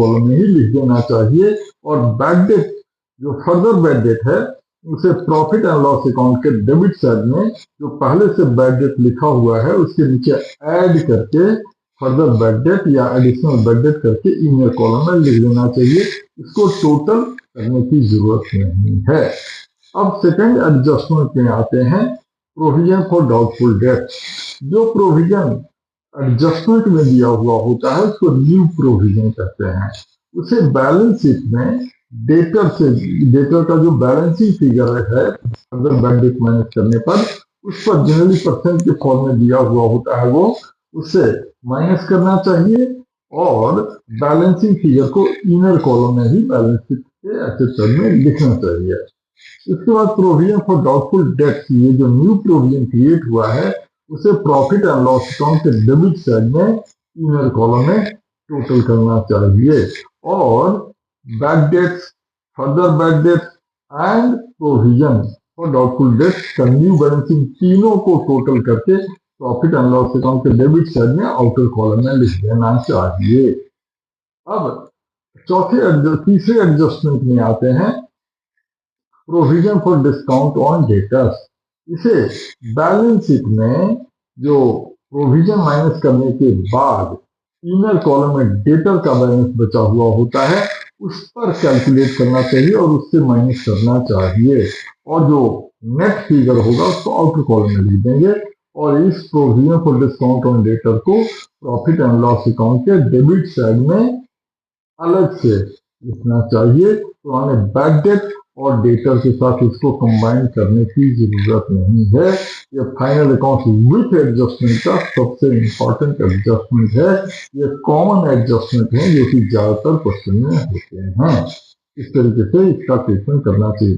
Column में ही लिख देना चाहिए। और बैड डेट जो फर्दर बैड डेट है उसे प्रॉफिट एंड लॉस अकाउंट के डेबिट साइड में जो पहले से बैड डेट लिखा हुआ है उसके नीचे ऐड करके फर्दर बैड डेट या एडिशनल बैड डेट करके इनर कॉलम में लिख देना चाहिए। इसको टोटल करने की जरूरत नहीं है। अब सेकंड एडजस्टमेंट में आते हैं, प्रोविजन फॉर डाउटफुल डेट। जो प्रोविजन एडजस्टमेंट में दिया हुआ होता है उसको न्यू प्रोविजन कहते हैं। उसे बैलेंस शीट में डेटर का जो बैलेंसिंग फिगर है अगर बैड डेट माइनस करने पर उस पर जनरली परसेंट के फॉर्म में दिया हुआ होता है वो उससे माइनस करना चाहिए और बैलेंसिंग फिगर को इनर कॉलम में ही बैलेंस शीट के एसेट साइड में लिखना चाहिए। इसके बाद प्रोविजन फॉर डाउटफुल डेट्स, ये जो न्यू प्रोविजन क्रिएट हुआ है उसे प्रॉफिट एंड लॉस अकाउंट के डेबिट साइड में इनर कॉलम में टोटल करना चाहिए। और bad debts, further bad debts and provision for doubtful debts का न्यू बैलेंसिंग तीनों को टोटल करके प्रॉफिट एंड लॉस अकाउंट के डेबिट साइड में आउटर कॉलम में लिख देना चाहिए। अब तीसरे एडजस्टमेंट में आते हैं, provision for discount on debtors. इसे बैलेंस शीट में जो प्रोविजन माइनस करने के बाद इनर कॉलम में डेटर का बैलेंस बचा हुआ होता है उस पर कैलकुलेट करना चाहिए और उससे माइनस करना चाहिए और जो नेट फिगर होगा उसको आउटर कॉलम में लिख देंगे। और इस provision for discount on debtor को प्रॉफिट एंड लॉस अकाउंट के डेबिट साइड में अलग से लिखना चाहिए। तो हमें बैड डेट और डेटर के साथ इसको कंबाइन करने की जरूरत नहीं है। ये फाइनल अकाउंट विथ एडजस्टमेंट का सबसे इंपॉर्टेंट एडजस्टमेंट है। ये कॉमन एडजस्टमेंट है जो कि ज्यादातर क्वेश्चन में होते हैं। इस तरीके से इसका ट्रीटमेंट करना चाहिए।